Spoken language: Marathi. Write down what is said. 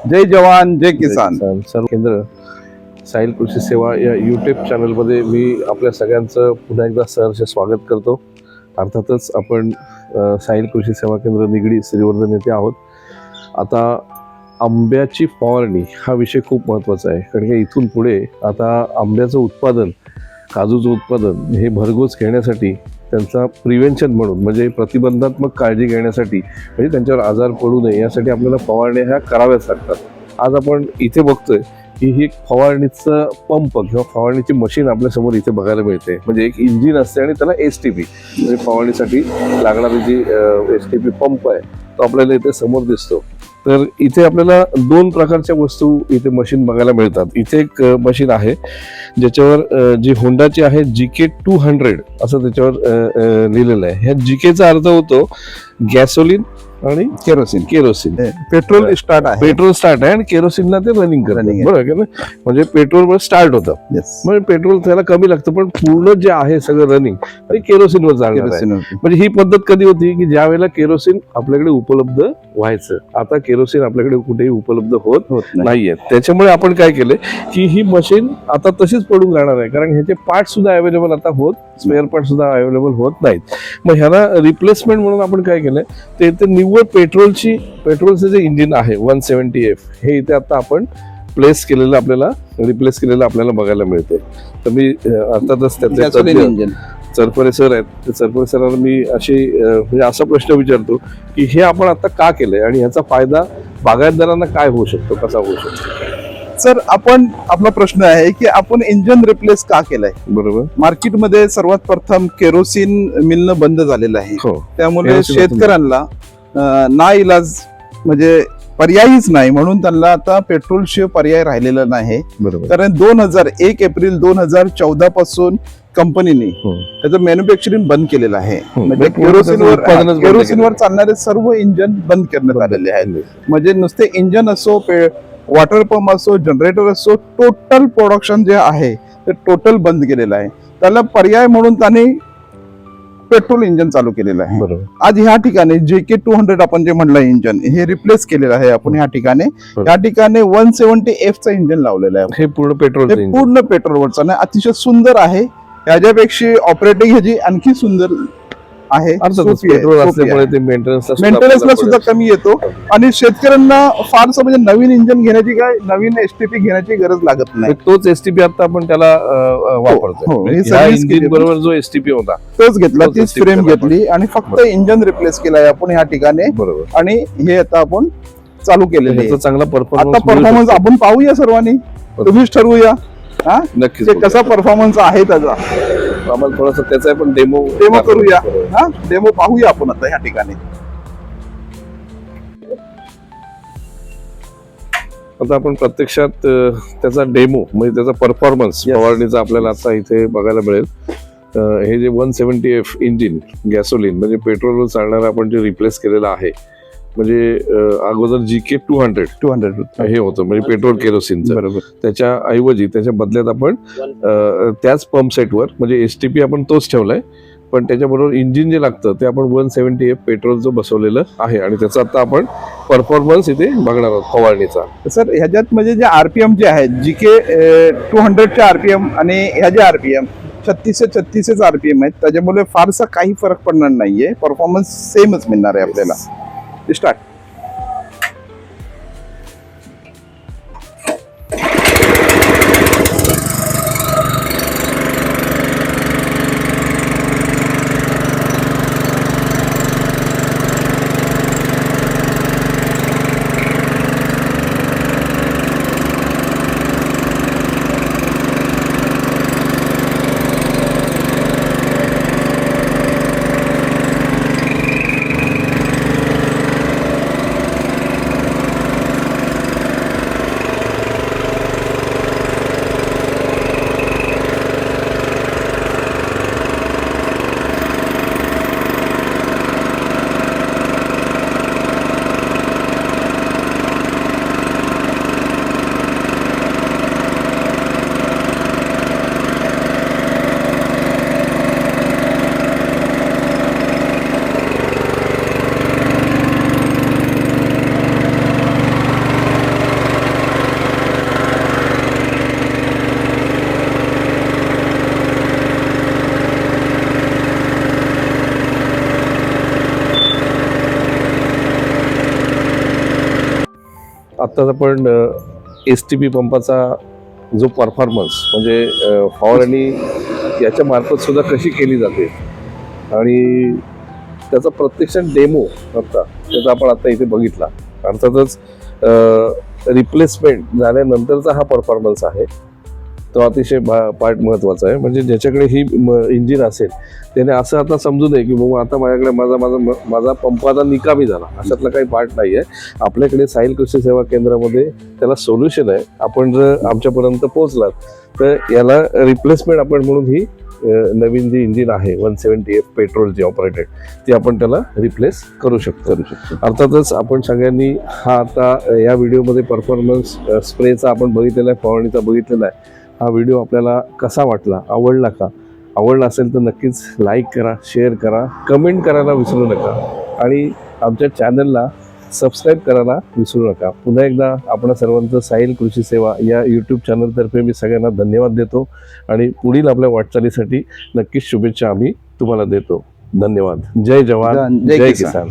जय जवान जय किसान. सर्व केंद्र साहिल कृषी सेवा या यूट्यूब चॅनलमध्ये मी आपल्या सगळ्यांचं पुन्हा एकदा सहर्ष स्वागत करतो. अर्थातच आपण साहिल कृषी सेवा केंद्र निगडी श्रीवर्धन येथे आहोत. आता आंब्याची फवारणी हा विषय खूप महत्त्वाचा आहे, कारण की इथून पुढे आता आंब्याचं उत्पादन, काजूचं उत्पादन हे भरघोस घेण्यासाठी त्यांचा प्रिव्हेन्शन म्हणून म्हणजे प्रतिबंधात्मक काळजी घेण्यासाठी, म्हणजे त्यांच्यावर आजार पडू नये यासाठी आपल्याला फवारण्या ह्या कराव्याच लागतात. आज आपण इथे बघतोय की ही फवारणीचं पंप किंवा फवारणीची मशीन आपल्यासमोर इथे बघायला मिळते. म्हणजे एक इंजिन असते आणि त्याला STP म्हणजे फवारणीसाठी लागणारी जी STP पंप आहे तो आपल्याला इथे समोर दिसतो. तर इथे आपल्याला दोन प्रकारच्या वस्तू इथे मशीन बघायला मिळतात. इथे एक मशीन आहे ज्याच्यावर जी होंडाची आहे GK200 असं त्याच्यावर लिहिलेलं आहे. ह्या GKचा अर्थ होतो गॅसोलिन आणि केरोसिन. पेट्रोल स्टार्ट आहे. पेट्रोल स्टार्ट आहे आणि केरोसिनला ते रनिंग करतात, बरोबर का? म्हणजे पेट्रोलवर स्टार्ट होतं. म्हणजे पेट्रोल त्याला कमी लागतं, पण पूर्ण जे आहे सगळं रनिंग ते केरोसिनवर चालणार आहे. म्हणजे ही पद्धत कधी होती की ज्या वेळेला केरोसिन आपल्याकडे उपलब्ध व्हायचं. आता केरोसिन आपल्याकडे कुठेही उपलब्ध होत नाहीये. त्याच्यामुळे आपण काय केलंय की ही मशीन आता तशीच पडून राहणार आहे, कारण ह्याचे पार्ट सुद्धा अवेलेबल आता स्पेअर पार्ट सुद्धा अवेलेबल होत नाहीत. मग ह्याला रिप्लेसमेंट म्हणून आपण काय केलंय ते निव्वळ पेट्रोलचं जे इंजिन आहे 170F हे इथे आता आपण रिप्लेस केलेलं आपल्याला बघायला मिळते. तर मी अर्थातच त्याचे चरपरे सर आहेत, ते चरपरे सरांना मी म्हणजे असा प्रश्न विचारतो की हे आपण आता का केलंय आणि ह्याचा फायदा बागायतदारांना काय होऊ शकतो, कसा होऊ शकतो? सर, आपला प्रश्न आहे की आपण इंजिन रिप्लेस का केलंय. बरोबर. मार्केटमध्ये सर्वात प्रथम केरोसिन मिळणं बंद झालेलं आहे. त्यामुळे शेतकऱ्यांना नाइलाज म्हणजे पर्यायच नाही, म्हणून त्यांना आता पेट्रोल शिवाय पर्याय राहिलेला नाही. कारण 2001 एप्रिल 2014 पासून कंपनीने त्याचं मॅन्युफॅक्चरिंग बंद केलेलं आहे. म्हणजे केरोसिनवर चालणारे सर्व इंजिन बंद करण्यात आलेले आहेत. म्हणजे नुसते इंजिन असो, वॉटर पंप असो, जनरेटर असो, टोटल प्रोडक्शन जे आहे ते टोटल बंद केलेलं आहे. त्याला पर्याय म्हणून त्यांनी पेट्रोल इंजिन चालू केलेलं आहे. आज ह्या ठिकाणी JK200 आपण जे म्हणलं इंजिन हे रिप्लेस केलेलं आहे आपण. ह्या ठिकाणी 170F चं इंजिन लावलेलं आहे. हे पूर्ण पेट्रोलवरचं आणि अतिशय सुंदर आहे. ह्याच्यापेक्षा ऑपरेटिंग ह्याची आणखी सुंदर आहे. मेंटेनन्सला सुद्धा कमी येतो आणि शेतकऱ्यांना फारसं म्हणजे नवीन इंजिन घेण्याची नवीन STP घेण्याची गरज लागत नाही. तोच STP आता आपण त्याला वापरतो. इंजिन बरोबर जो STP होता तोच घेतला, तीच फ्रेम घेतली आणि फक्त इंजिन रिप्लेस केलाय आपण ह्या ठिकाणी. बरोबर. आणि हे आता आपण चालू केलेलं चांगला परफॉर्मन्स आपण पाहूया सर्वांनी, तुम्हीच ठरवूया नक्कीच कसा परफॉर्मन्स आहे त्याचा. आम्हाला थोडासा त्याचा पण डेमो करूया. डेमो पाहूया आपण आता ह्या ठिकाणी. आता आपण प्रत्यक्षात त्याचा डेमो म्हणजे त्याचा परफॉर्मन्स फवारणीचा आपल्याला आता इथे बघायला मिळेल. हे जे 170F इंजिन गॅसोलिन म्हणजे पेट्रोलवर चालणारं आपण जे रिप्लेस केलेलं आहे, म्हणजे अगोदर GK200 हे होतं म्हणजे पेट्रोल केरोसिनचं. बरोबर. त्याच्या ऐवजी त्याच्या बदल्यात आपण त्याच पंप सेटवर म्हणजे STP आपण तोच ठेवलाय, पण त्याच्याबरोबर इंजिन जे लागतं ते आपण 170F पेट्रोलचं बसवलेलं आहे आणि त्याचा आता आपण परफॉर्मन्स इथे बघणार आहोत फवारणीचा. सर, ह्याच्यात म्हणजे जे RPM जे आहेत GK200 चे RPM आणि ह्या जे RPM 36 RPM आहेत, त्याच्यामुळे फारसा काही फरक पडणार नाहीये. परफॉर्मन्स सेमच मिळणार आहे आपल्याला. स्टार्ट. आत्ताच आपण STP पंपाचा जो परफॉर्मन्स म्हणजे फवारणी याच्या मार्फत सुद्धा कशी केली जाते आणि त्याचा प्रत्यक्षात डेमो होता त्याचा आपण आता इथे बघितला. अर्थातच रिप्लेसमेंट झाल्यानंतरचा हा परफॉर्मन्स आहे तो अतिशय पार्ट महत्त्वाचा आहे. म्हणजे ज्याच्याकडे ही इंजिन असेल त्याने असं आता समजू नये की बाबा आता माझ्याकडे माझा पंप आता निकामी झाला, अशातला काही पार्ट नाही आहे. आपल्याकडे साहिल कृषी सेवा केंद्रामध्ये त्याला सोल्युशन आहे. आपण जर आमच्यापर्यंत पोहोचलात तर याला रिप्लेसमेंट आपण म्हणून ही नवीन जी इंजिन आहे 170F पेट्रोलची ऑपरेटेड ती आपण त्याला रिप्लेस करू शकतो. अर्थातच आपण सगळ्यांनी हा आता या व्हिडिओमध्ये परफॉर्मन्स स्प्रेचा आपण बघितलेला आहे, फवारणीचा बघितलेला आहे. हा व्हिडिओ आपल्याला कसा वाटला, आवडला का? आवडला असेल तर नक्कीच लाईक करा, शेअर करा, कमेंट करायला विसरू नका आणि आमच्या चॅनलला सबस्क्राईब करायला विसरू नका. पुन्हा एकदा आपण सर्वांचं साहिल कृषी सेवा या यूट्यूब चॅनलतर्फे मी सगळ्यांना धन्यवाद देतो आणि पुढील आपल्या वाटचालीसाठी नक्कीच शुभेच्छा आम्ही तुम्हाला देतो. धन्यवाद. जय जवान, जय किसान.